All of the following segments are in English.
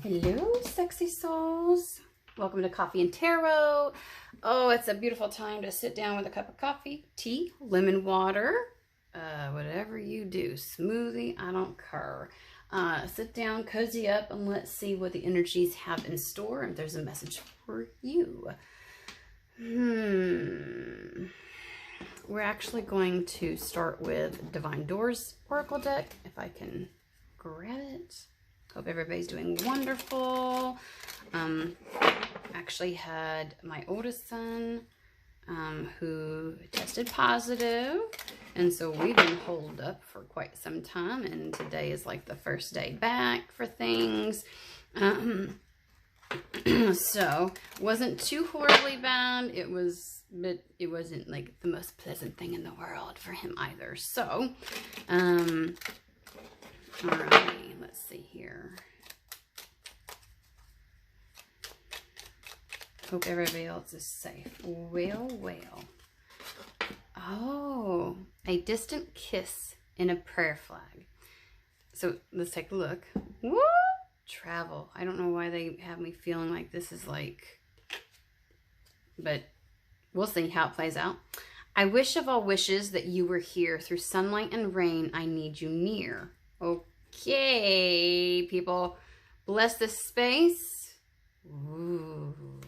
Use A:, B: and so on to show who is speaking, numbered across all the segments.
A: Hello, sexy souls. Welcome to Coffee and Tarot. Oh, it's a beautiful time to sit down with a cup of coffee, tea, lemon water, whatever you do, smoothie, I don't care. Sit down, cozy up, and let's see what the energies have in store, and there's a message for you. We're actually going to start with Divine Doors Oracle deck, if I can grab it. Hope everybody's doing wonderful. Actually had my oldest son who tested positive, and so we've been holed up for quite some time, and today is like the first day back for things. So wasn't too horribly bad. But it wasn't like the most pleasant thing in the world for him either. So alrighty, let's see here. Hope everybody else is safe. Well. Oh, a distant kiss in a prayer flag. So let's take a look. Woo! Travel. I don't know why they have me feeling like this is like, but we'll see how it plays out. I wish of all wishes that you were here. Through sunlight and rain, I need you near. Okay, people, bless this space. Ooh.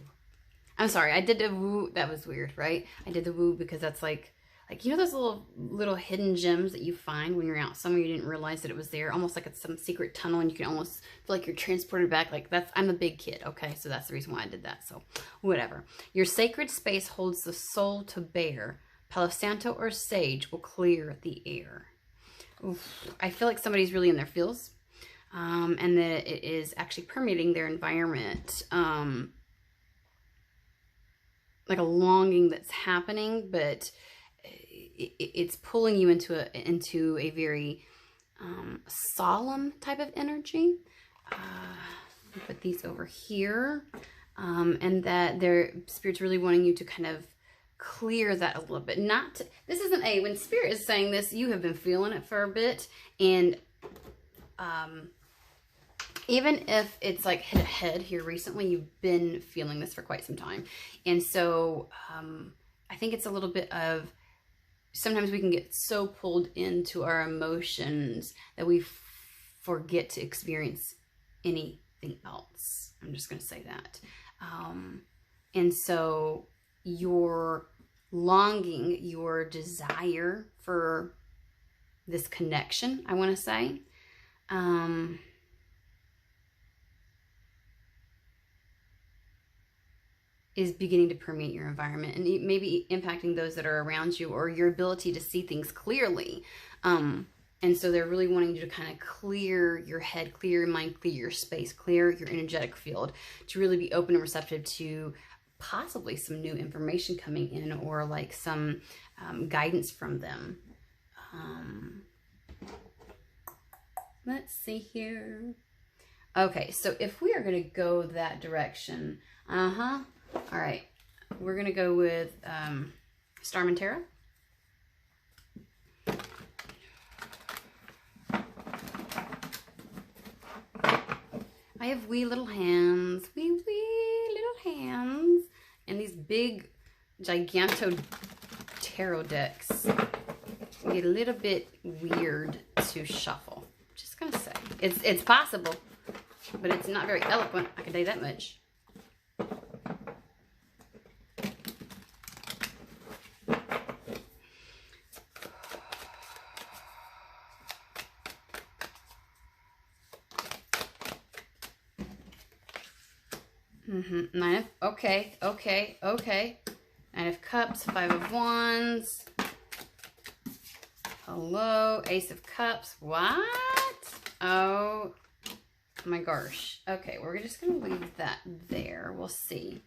A: I'm sorry, I did the woo. That was weird, right? I did the woo because that's like you know those little hidden gems that you find when you're out somewhere you didn't realize that it was there, almost like it's some secret tunnel, and you can almost feel like you're transported back. Like that's, I'm a big kid, okay? So that's the reason why I did that. So whatever. Your sacred space holds the soul to bear. Palo Santo or sage will clear the air. Oof. I feel like somebody's really in their feels, and that it is actually permeating their environment. Like a longing that's happening, but it's pulling you into a very solemn type of energy. Put these over here, and that their spirit's really wanting you to kind of clear that a little bit. This isn't when spirit is saying this, you have been feeling it for a bit, and even if it's like hit a head here recently, you've been feeling this for quite some time. And so I think it's a little bit of, sometimes we can get so pulled into our emotions that we forget to experience anything else. I'm just going to say that. And so your longing, your desire for this connection, I want to say, is beginning to permeate your environment and maybe impacting those that are around you, or your ability to see things clearly. And so they're really wanting you to kind of clear your head, clear your mind, clear your space, clear your energetic field, to really be open and receptive to possibly some new information coming in, or like some guidance from them. Let's see here. Okay, so if we are going to go that direction, all right, we're going to go with Starman Tarot. I have wee little hands, wee little hands, and these big, giganto tarot decks get a little bit weird to shuffle. Just going to say, it's possible, but it's not very eloquent, I can tell you that much. Nine of, okay. Nine of Cups, Five of Wands. Hello, Ace of Cups. What? Oh my gosh. Okay, we're just gonna leave that there. We'll see.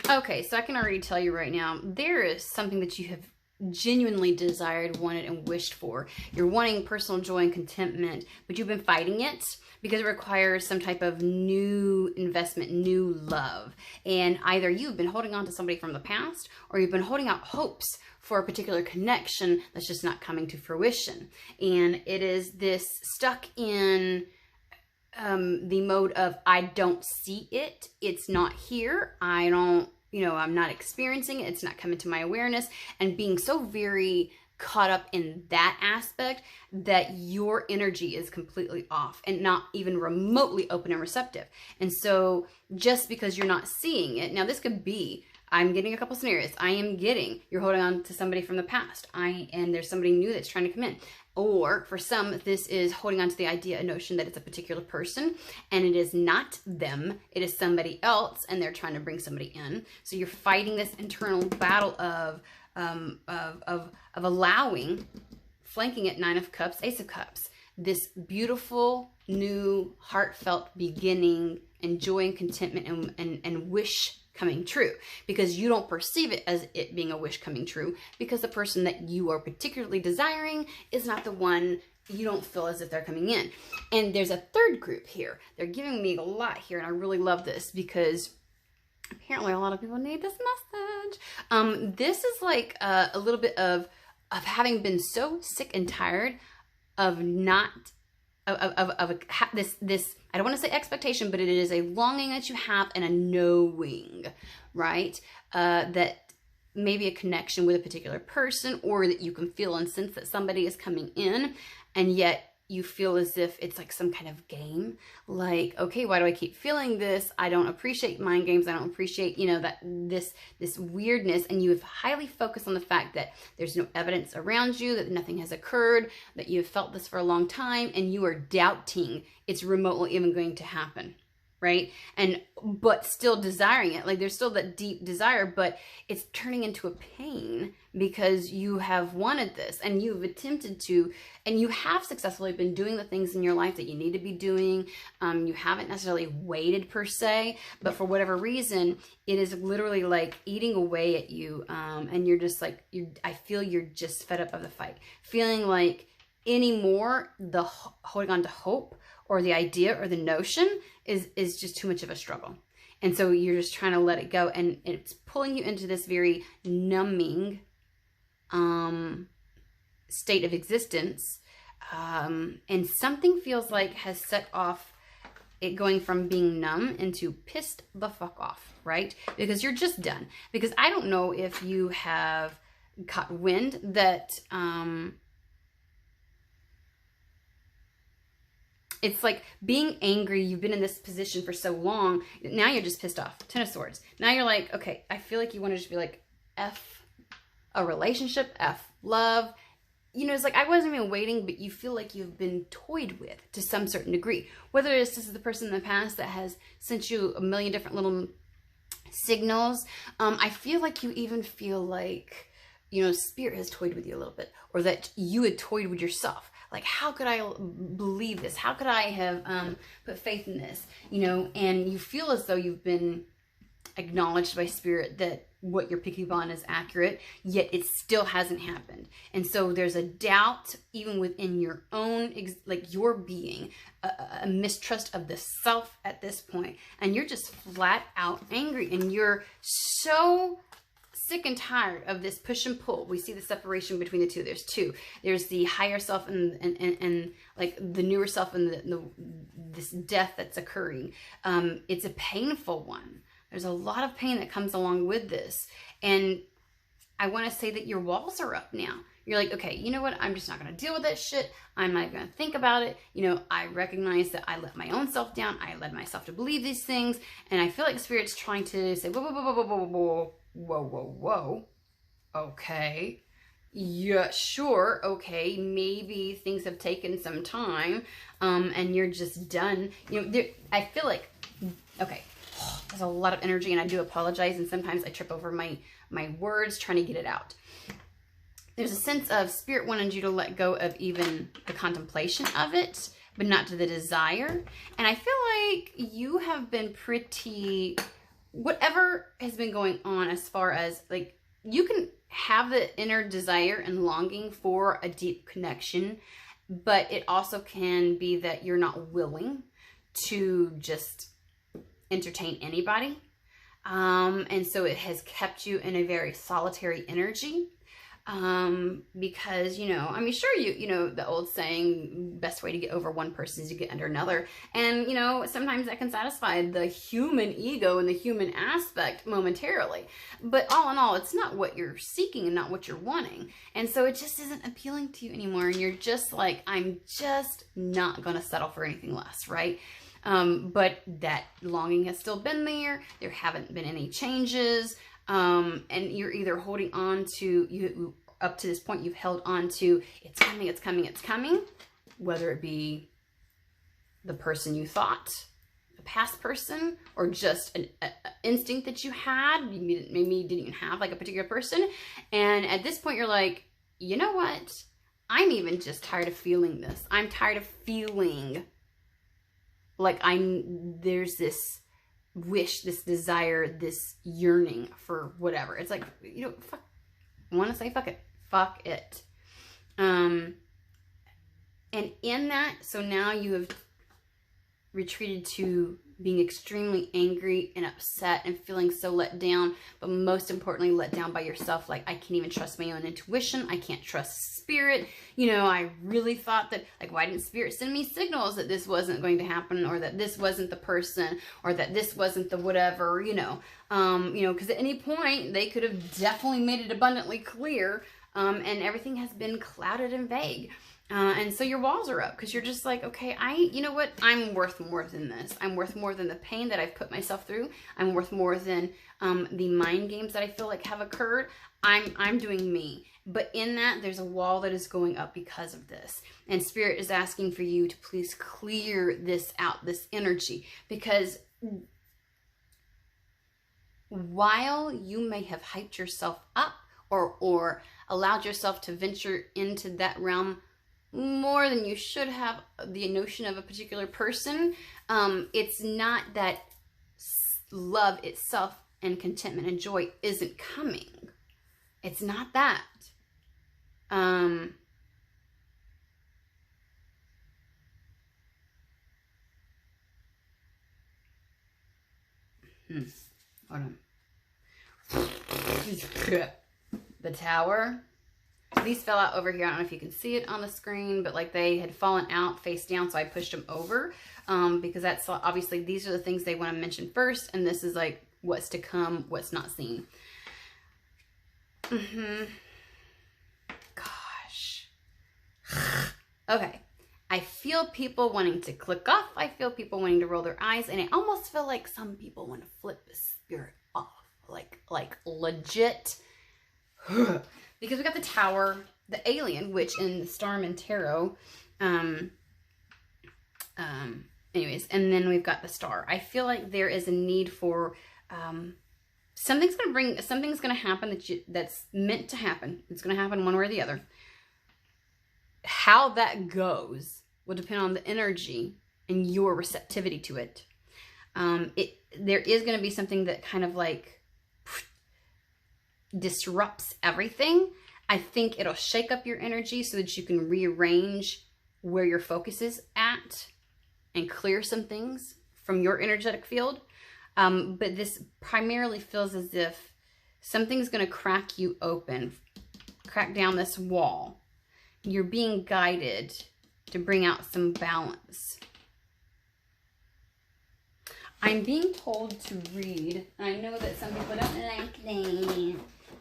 A: Okay, so I can already tell you right now, there is something that you have genuinely desired, wanted, and wished for. You're wanting personal joy and contentment, but you've been fighting it because it requires some type of new investment, new love. And either you've been holding on to somebody from the past, or you've been holding out hopes for a particular connection that's just not coming to fruition. And it is this stuck in the mode of, I don't see it, it's not here, I don't, you know, I'm not experiencing it, it's not coming to my awareness, and being so very caught up in that aspect that your energy is completely off and not even remotely open and receptive. And so just because you're not seeing it, now this could be, I'm getting a couple scenarios. I am getting, you're holding on to somebody from the past. And there's somebody new that's trying to come in. Or for some, this is holding on to the idea, a notion that it's a particular person and it is not them. It is somebody else and they're trying to bring somebody in. So you're fighting this internal battle of allowing, flanking at 9 of Cups, Ace of Cups, this beautiful, new, heartfelt beginning, and joy and contentment and wish coming true, because you don't perceive it as it being a wish coming true, because the person that you are particularly desiring is not the one. You don't feel as if they're coming in. And there's a third group here. They're giving me a lot here, and I really love this because apparently a lot of people need this message. This is like a little bit of having been so sick and tired of not this I don't want to say expectation, but it is a longing that you have and a knowing, right? That maybe a connection with a particular person, or that you can feel and sense that somebody is coming in, and yet you feel as if it's like some kind of game. Like, okay, why do I keep feeling this? I don't appreciate mind games. I don't appreciate, you know, that this weirdness. And you have highly focused on the fact that there's no evidence around you, that nothing has occurred, that you've felt this for a long time, and you are doubting it's remotely even going to happen, right? But still desiring it. Like, there's still that deep desire, but it's turning into a pain because you have wanted this and you've attempted to, and you have successfully been doing the things in your life that you need to be doing. You haven't necessarily waited per se, but for whatever reason, it is literally like eating away at you. And you're just like, I feel you're just fed up of the fight, feeling like anymore the holding on to hope or the idea or the notion is just too much of a struggle. And so you're just trying to let it go, and it's pulling you into this very numbing state of existence. And something feels like has set off it, going from being numb into pissed the fuck off, right? Because you're just done. Because I don't know if you have caught wind that it's like being angry. You've been in this position for so long. Now you're just pissed off. 10 of Swords. Now you're like, okay, I feel like you want to just be like, F a relationship, F love. You know, it's like I wasn't even waiting, but you feel like you've been toyed with to some certain degree. Whether this is the person in the past that has sent you a million different little signals. I feel like you even feel like, you know, spirit has toyed with you a little bit, or that you had toyed with yourself. Like, how could I believe this? How could I have put faith in this? You know, and you feel as though you've been acknowledged by spirit that what you're picking on is accurate, yet it still hasn't happened. And so there's a doubt even within your own, like your being, a mistrust of the self at this point. And you're just flat out angry, and you're so sick and tired of this push and pull. We see the separation between the two. There's two. There's the higher self and like the newer self, and this death that's occurring. It's a painful one. There's a lot of pain that comes along with this. And I want to say that your walls are up now. You're like, okay, you know what? I'm just not going to deal with that shit. I'm not going to think about it. You know, I recognize that I let my own self down. I led myself to believe these things. And I feel like Spirit's trying to say, whoa, whoa, whoa, whoa, whoa, whoa, whoa, whoa, whoa. Okay. Yeah, sure. Okay. Maybe things have taken some time. And you're just done. You know, I feel like, okay, there's a lot of energy, and I do apologize. And sometimes I trip over my words trying to get it out. There's a sense of Spirit wanted you to let go of even the contemplation of it, but not to the desire. And I feel like you have been pretty, whatever has been going on as far as like, you can have the inner desire and longing for a deep connection, but it also can be that you're not willing to just entertain anybody. And so it has kept you in a very solitary energy. Because, you know, I mean, sure, you know, the old saying, best way to get over one person is to get under another. And, you know, sometimes that can satisfy the human ego and the human aspect momentarily. But all in all, it's not what you're seeking and not what you're wanting. And so it just isn't appealing to you anymore. And you're just like, I'm just not going to settle for anything less, right? But that longing has still been there. There haven't been any changes. And you're either holding on to, you up to this point, you've held on to, it's coming, it's coming, it's coming, whether it be the person you thought, a past person, or just an instinct that you had. Maybe you didn't even have like a particular person. And at this point, you're like, you know what? I'm even just tired of feeling this. I'm tired of feeling like there's this wish, this desire, this yearning for whatever. It's like, you know, fuck, I want to say fuck it. Fuck it. And in that, so now you have retreated to being extremely angry and upset and feeling so let down, but most importantly, let down by yourself. Like, I can't even trust my own intuition. I can't trust spirit. You know, I really thought that, like, why didn't spirit send me signals that this wasn't going to happen, or that this wasn't the person, or that this wasn't the whatever, you know, because at any point they could have definitely made it abundantly clear, and everything has been clouded and vague. And so your walls are up because you're just like, okay, you know what? I'm worth more than this. I'm worth more than the pain that I've put myself through. I'm worth more than the mind games that I feel like have occurred. I'm doing me. But in that, there's a wall that is going up because of this. And Spirit is asking for you to please clear this out, this energy. Because while you may have hyped yourself up or allowed yourself to venture into that realm more than you should have, the notion of a particular person, it's not that love itself and contentment and joy isn't coming. It's not that. Hold on. The Tower. These fell out over here. I don't know if you can see it on the screen, but like they had fallen out face down, so I pushed them over because that's obviously, these are the things they want to mention first, and this is like what's to come, what's not seen. Gosh. Okay. I feel people wanting to click off. I feel people wanting to roll their eyes, and I almost feel like some people want to flip the spirit off, like legit. Because we got the Tower, the Alien, which in the Starman Tarot, anyways, and then we've got the Star. I feel like there is a need for, something's going to happen that's meant to happen. It's going to happen one way or the other. How that goes will depend on the energy and your receptivity to it. There is going to be something that kind of like disrupts everything. I think it'll shake up your energy so that you can rearrange where your focus is at and clear some things from your energetic field. But this primarily feels as if something's going to crack you open, crack down this wall. You're being guided to bring out some balance. I'm being told to read. I know that some people don't like that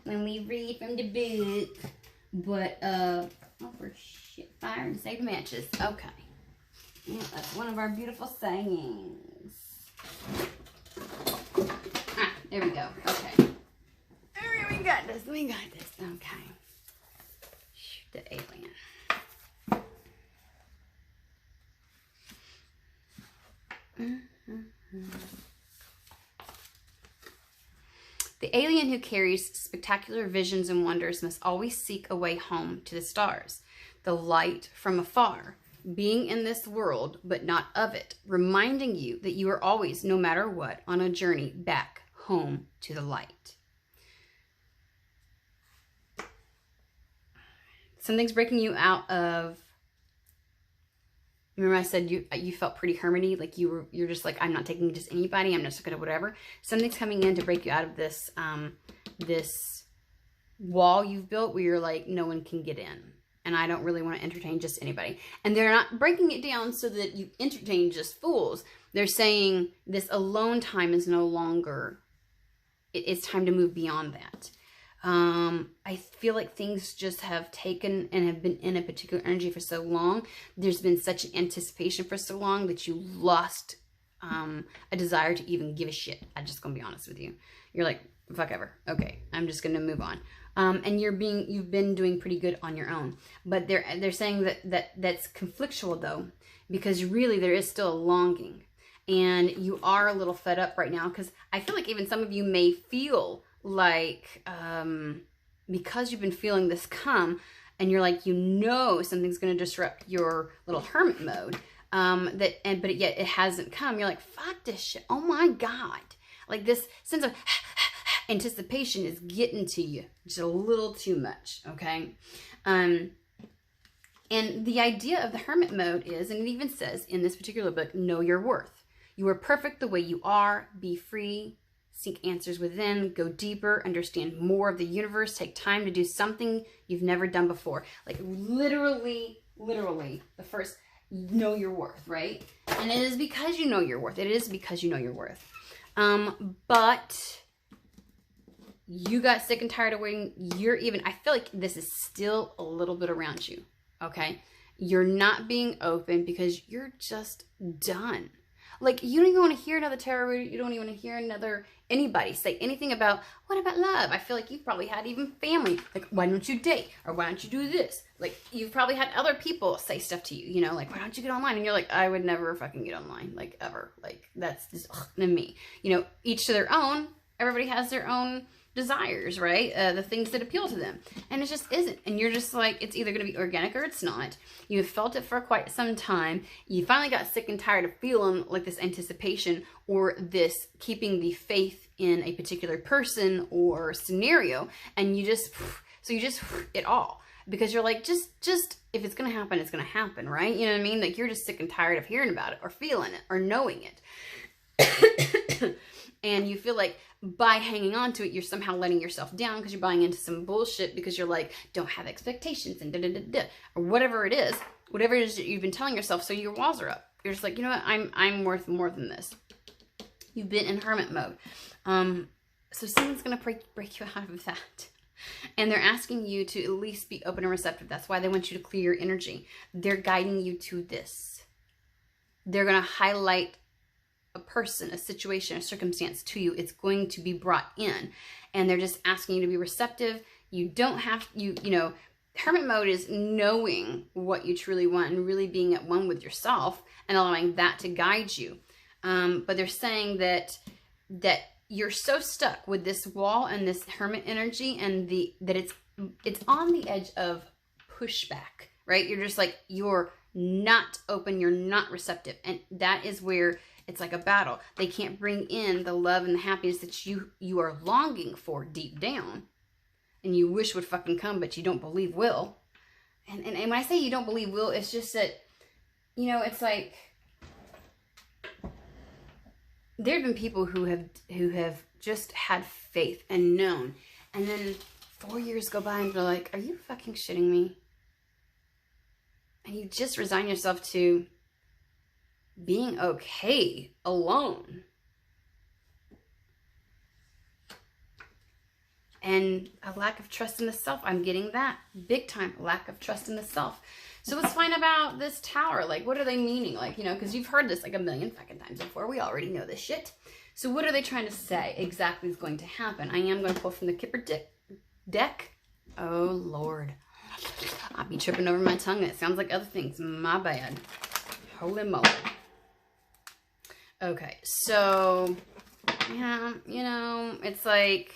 A: when we read from the book, but oh, for shit, fire and save matches. Okay, yeah, that's one of our beautiful sayings. Ah, there we go. Okay, we got this. We got this. Okay, shoot the alien. The alien who carries spectacular visions and wonders must always seek a way home to the stars, the light from afar, being in this world but not of it, reminding you that you are always, no matter what, on a journey back home to the light. Something's breaking you out of, remember I said you felt pretty hermity, like you're just like, I'm not taking just anybody, I'm just gonna whatever. Something's coming in to break you out of this this wall you've built where you're like, no one can get in. And I don't really want to entertain just anybody. And they're not breaking it down so that you entertain just fools. They're saying this alone time is no longer, it's time to move beyond that. I feel like things just have taken and have been in a particular energy for so long. There's been such an anticipation for so long that you lost a desire to even give a shit. I'm just gonna be honest with you. You're like, fuck ever. Okay, I'm just gonna move on. And you've been doing pretty good on your own. But they're saying that's conflictual though, because really there is still a longing. And you are a little fed up right now, because I feel like even some of you may feel like, because you've been feeling this come, and you're like, something's going to disrupt your little hermit mode, but yet it hasn't come. You're like, fuck this shit. Oh my God. Like this sense of anticipation is getting to you just a little too much. Okay. And the idea of the hermit mode is, and it even says in this particular book, know your worth. You are perfect the way you are. Be free. Seek answers within. Go deeper. Understand more of the universe. Take time to do something you've never done before. Like literally, the first, know your worth, right? And it is because you know your worth. It is because you know your worth. But you got sick and tired of waiting. I feel like this is still a little bit around you, okay? You're not being open because you're just done. Like, you don't even want to hear another tarot reader. You don't even want to hear anybody say anything about, what about love? I feel like you've probably had even family. Like, why don't you date? Or why don't you do this? Like, you've probably had other people say stuff to you, you know, like, why don't you get online? And you're like, I would never fucking get online, like, ever. Like, that's just me. You know, each to their own. Everybody has their own desires, right? The things that appeal to them. And it just isn't. And you're just like, it's either going to be organic or it's not. You've felt it for quite some time. You finally got sick and tired of feeling like this anticipation or this keeping the faith in a particular person or scenario. And you just it all. Because you're like, just if it's going to happen, it's going to happen, right? You know what I mean? Like, you're just sick and tired of hearing about it or feeling it or knowing it. And you feel like by hanging on to it, you're somehow letting yourself down because you're buying into some bullshit because you're like, don't have expectations and da-da-da-da, or whatever it is that you've been telling yourself. So your walls are up. You're just like, you know what? I'm worth more than this. You've been in hermit mode. So someone's going to break you out of that. And they're asking you to at least be open and receptive. That's why they want you to clear your energy. They're guiding you to this. They're going to highlight a person, a situation, a circumstance to you. It's going to be brought in, and they're just asking you to be receptive. You don't have, you know, hermit mode is knowing what you truly want and really being at one with yourself and allowing that to guide you. But they're saying that you're so stuck with this wall and this hermit energy, and that it's on the edge of pushback, right? You're just like, you're not open, you're not receptive, and that is where it's like a battle. They can't bring in the love and the happiness that you are longing for deep down, and you wish would fucking come, but you don't believe will. And when I say you don't believe will, it's just that, you know, it's like there have been people who have just had faith and known, and then 4 years go by and they're like, are you fucking shitting me? And you just resign yourself to being okay alone. And a lack of trust in the self. I'm getting that big time. Lack of trust in the self. So let's find about this tower. Like, what are they meaning? Like, you know, because you've heard this like a million fucking times before. We already know this shit. So what are they trying to say exactly is going to happen? I am going to pull from the Kipper deck. Oh, Lord. I'll be tripping over my tongue. It sounds like other things. My bad. Holy moly. Okay, so, yeah, you know, it's like,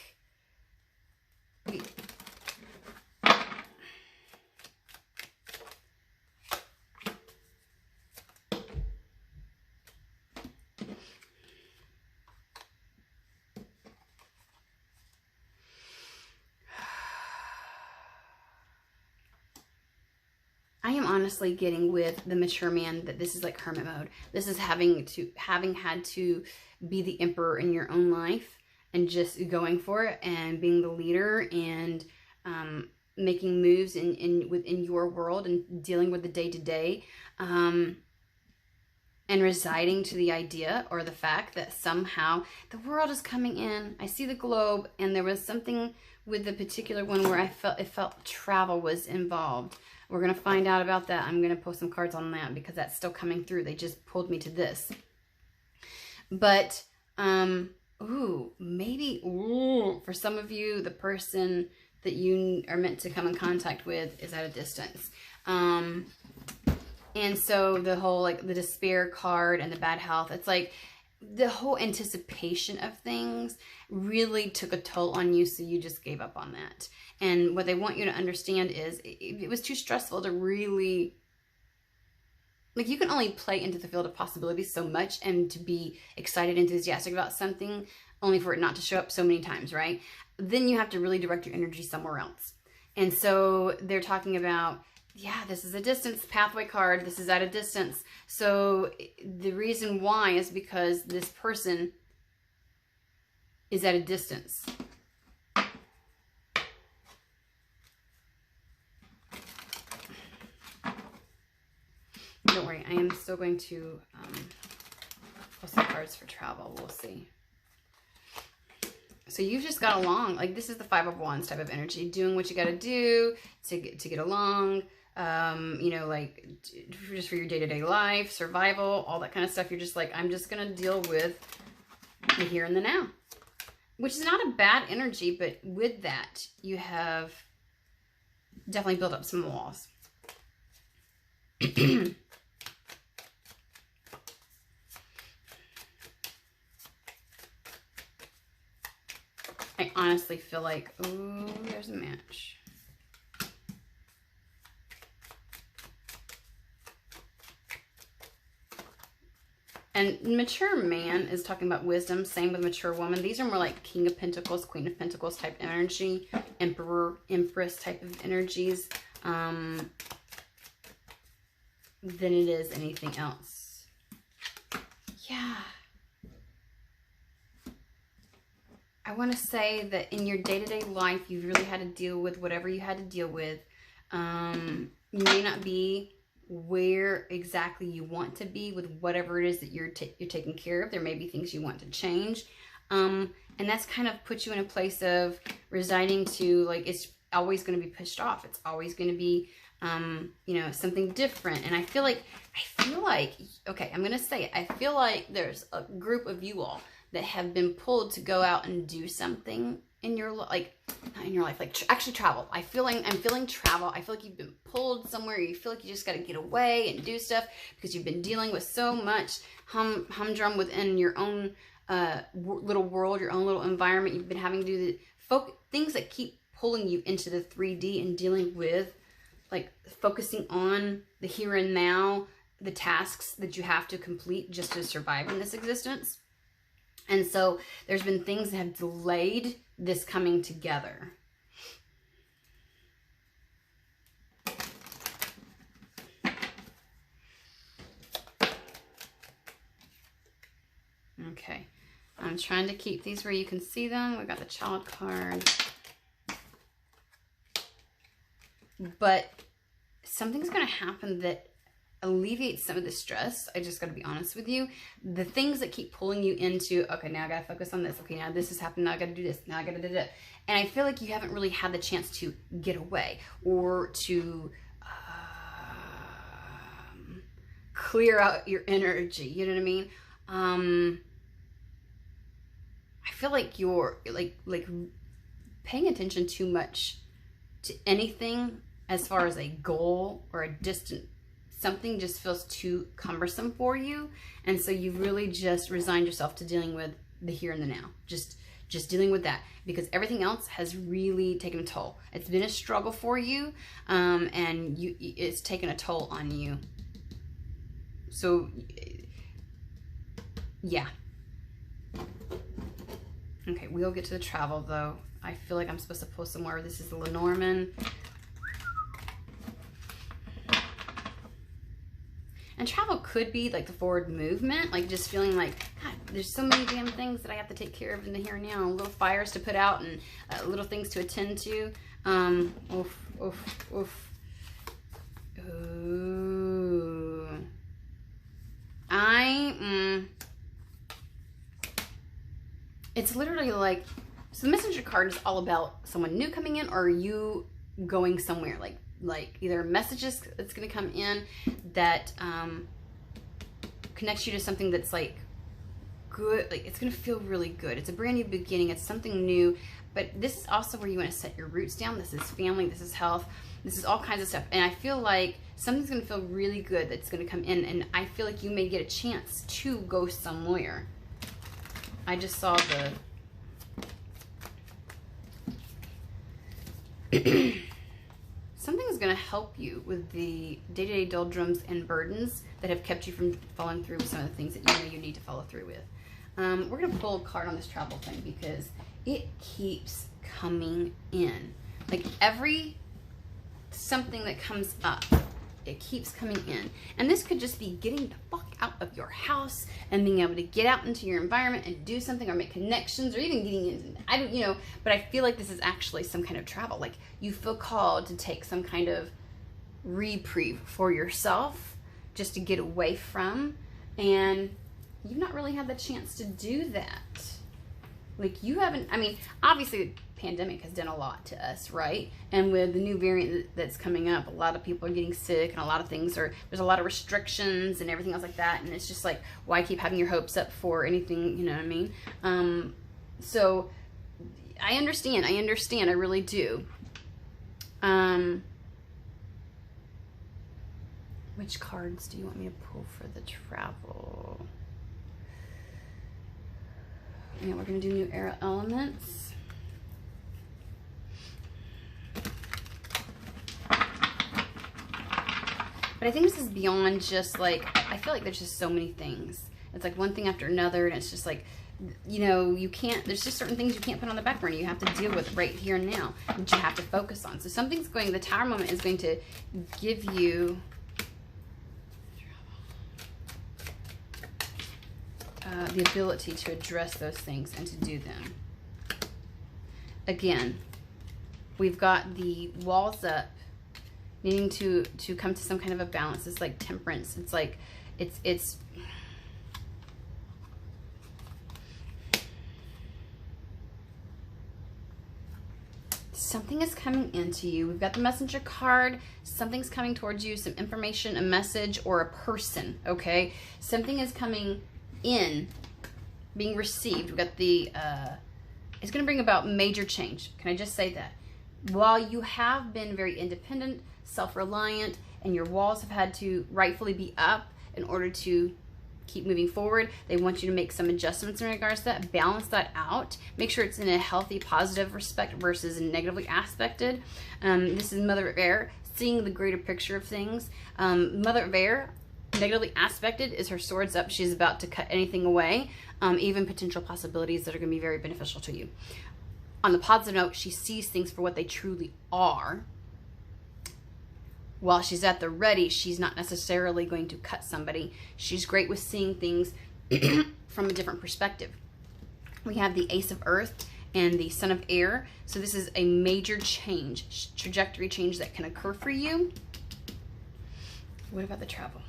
A: I am honestly getting with the mature man that this is like hermit mode. This is having had to be the emperor in your own life and just going for it and being the leader and making moves within your world and dealing with the day-to-day, and residing to the idea or the fact that somehow the world is coming in. I see the globe, and there was something with the particular one where it felt travel was involved. We're going to find out about that. I'm going to post some cards on that because that's still coming through. They just pulled me to this. But, maybe, for some of you, the person that you are meant to come in contact with is at a distance. And so the whole, like, the despair card and the bad health, it's like the whole anticipation of things really took a toll on you, so you just gave up on that. And what they want you to understand is it was too stressful to really, like, you can only play into the field of possibilities so much and to be excited, enthusiastic about something, only for it not to show up so many times, right? Then you have to really direct your energy somewhere else. And so they're talking about, yeah, this is a distance pathway card. This is at a distance. So the reason why is because this person is at a distance. Don't worry, I am still going to pull some cards for travel. We'll see. So you've just got along. Like, this is the Five of Wands type of energy, doing what you got to do to get along. You know, like, just for your day-to-day life, survival, all that kind of stuff. You're just like, I'm just going to deal with the here and the now, which is not a bad energy, but with that, you have definitely built up some walls. I honestly feel like, ooh, there's a match. And mature man is talking about wisdom. Same with mature woman. These are more like King of Pentacles, Queen of Pentacles type energy, Emperor, Empress type of energies, than it is anything else. Yeah. I want to say that in your day-to-day life, you really had to deal with whatever you had to deal with. You may not be where exactly you want to be with whatever it is that you're taking care of. There may be things you want to change. And that's kind of put you in a place of residing to, like, it's always going to be pushed off. It's always going to be, you know, something different. And I feel like, okay, I'm going to say it. I feel like there's a group of you all that have been pulled to go out and do something in your, like, not in your life, like actually travel. I'm feeling travel. I feel like you've been pulled somewhere. You feel like you just got to get away and do stuff because you've been dealing with so much humdrum within your own little world, your own little environment. You've been having to do the things that keep pulling you into the 3D and dealing with, like, focusing on the here and now, the tasks that you have to complete just to survive in this existence. And so there's been things that have delayed this coming together. Okay. I'm trying to keep these where you can see them. We got the Child card. But something's going to happen that alleviates some of the stress. I just got to be honest with you. The things that keep pulling you into, okay, now I got to focus on this. Okay, now this has happened. Now I got to do this. Now I got to do that. And I feel like you haven't really had the chance to get away or to clear out your energy. You know what I mean? I feel like you're like paying attention too much to anything as far as a goal or a distant something just feels too cumbersome for you. And so you really just resigned yourself to dealing with the here and the now. Just dealing with that, because everything else has really taken a toll. It's been a struggle for you, and it's taken a toll on you. So, yeah. Okay, we'll get to the travel, though. I feel like I'm supposed to pull somewhere. This is the Lenormand. And travel could be like the forward movement, like just feeling like, God, there's so many damn things that I have to take care of in the here and now, little fires to put out and little things to attend to. Oof, oof, oof. Ooh. It's literally like, so the messenger card is all about someone new coming in or you going somewhere, like either messages that's going to come in that connects you to something that's like good, like it's going to feel really good. It's a brand new beginning. It's something new, but this is also where you want to set your roots down. This is family. This is health. This is all kinds of stuff. And I feel like something's going to feel really good that's going to come in, and I feel like you may get a chance to go somewhere. I just saw the something is going to help you with the day-to-day doldrums and burdens that have kept you from following through with some of the things that you know you need to follow through with. We're going to pull a card on this travel thing because it keeps coming in. Like every something that comes up, it keeps coming in. And this could just be getting the fuck out of your house and being able to get out into your environment and do something or make connections or even getting into, I don't, you know, but I feel like this is actually some kind of travel. Like you feel called to take some kind of reprieve for yourself just to get away from, and you've not really had the chance to do that. Like you haven't, I mean, obviously the pandemic has done a lot to us, right? And with the new variant that's coming up, a lot of people are getting sick and a lot of things are, there's a lot of restrictions and everything else like that. And it's just like, why keep having your hopes up for anything, you know what I mean? So I understand, I really do. Which cards do you want me to pull for the travel? Yeah, we're going to do new air elements. But I think this is beyond just like, I feel like there's just so many things. It's like one thing after another, and it's just like, you know, you can't, there's just certain things you can't put on the back burner. You have to deal with right here and now, that you have to focus on. So something's going, the Tower moment is going to give you the ability to address those things and to do them. Again, we've got the walls up, needing to come to some kind of a balance. It's like temperance. It's like, it's something is coming into you. We've got the messenger card. Something's coming towards you, some information, a message, or a person, okay? Something is coming in, being received. We've got the, it's going to bring about major change. Can I just say that? While you have been very independent, self-reliant, and your walls have had to rightfully be up in order to keep moving forward, they want you to make some adjustments in regards to that. Balance that out. Make sure it's in a healthy, positive respect versus negatively aspected. This is Mother of Air, seeing the greater picture of things. Mother of Air, negatively aspected, is her swords up. She's about to cut anything away, even potential possibilities that are going to be very beneficial to you. On the positive note, she sees things for what they truly are. While she's at the ready, she's not necessarily going to cut somebody. She's great with seeing things from a different perspective. We have the Ace of Earth and the Son of Air. So this is a major change, trajectory change that can occur for you. What about the travel?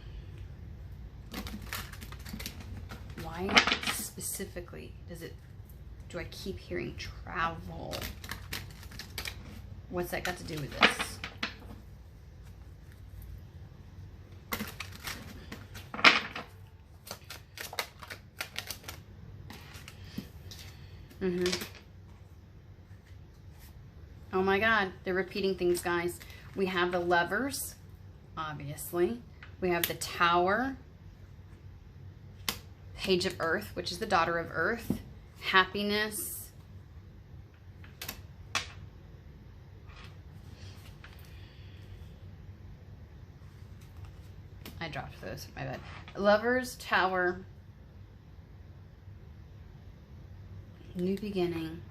A: Why specifically do I keep hearing travel? What's that got to do with this? Oh my God, they're repeating things, guys. We have the Lovers, obviously. We have the Tower, Page of Earth, which is the daughter of Earth, Happiness, I dropped those, my bad. Lovers, Tower, New Beginning,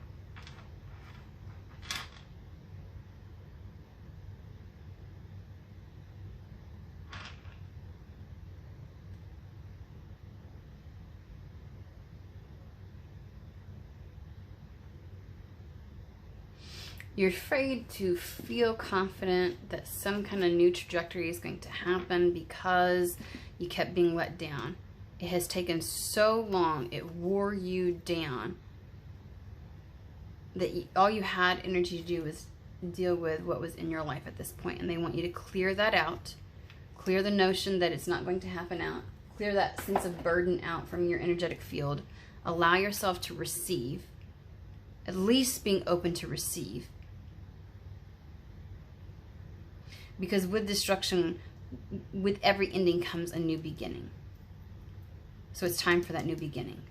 A: You're afraid to feel confident that some kind of new trajectory is going to happen because you kept being let down. It has taken so long, it wore you down, that all you had energy to do was deal with what was in your life at this point. And they want you to clear that out, clear the notion that it's not going to happen out, clear that sense of burden out from your energetic field. Allow yourself to receive, at least being open to receive. Because with destruction, with every ending comes a new beginning. So it's time for that new beginning.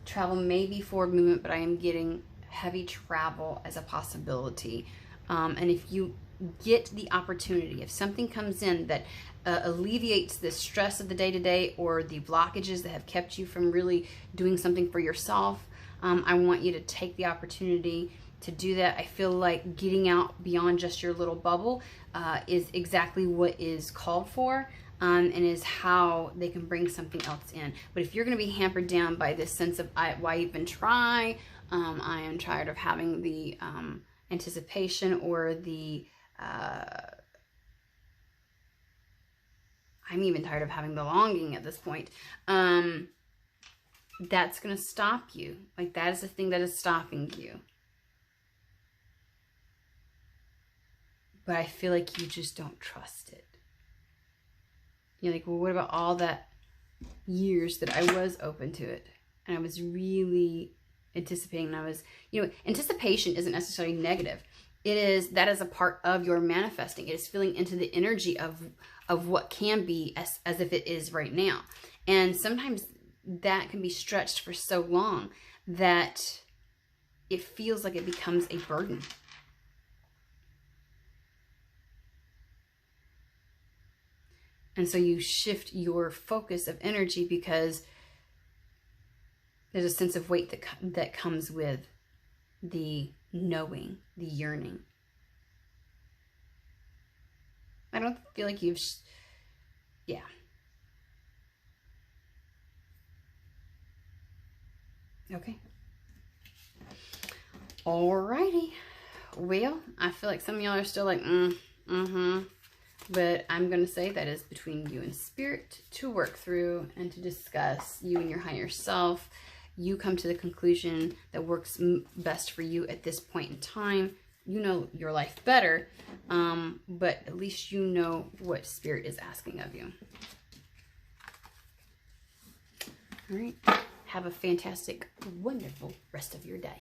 A: Travel may be forward movement, but I am getting heavy travel as a possibility. And if you get the opportunity, if something comes in that alleviates the stress of the day-to-day or the blockages that have kept you from really doing something for yourself, I want you to take the opportunity to do that. I feel like getting out beyond just your little bubble is exactly what is called for. And is how they can bring something else in. But if you're going to be hampered down by this sense of why even try, I am tired of having the anticipation or the I'm even tired of having the longing at this point, that's going to stop you. Like, that is the thing that is stopping you. But I feel like you just don't trust it. You're like, well, what about all that years that I was open to it? And I was really anticipating, and I was, anticipation isn't necessarily negative. That is a part of your manifesting. It is feeling into the energy of what can be as if it is right now. And sometimes that can be stretched for so long that it feels like it becomes a burden. And so you shift your focus of energy because there's a sense of weight that comes with the knowing, the yearning. I don't feel like you've, yeah. Okay. Alrighty. Well, I feel like some of y'all are still like, But I'm going to say that is between you and Spirit to work through and to discuss, you and your higher self. You come to the conclusion that works best for you at this point in time. You know your life better, but at least you know what Spirit is asking of you. All right. Have a fantastic, wonderful rest of your day.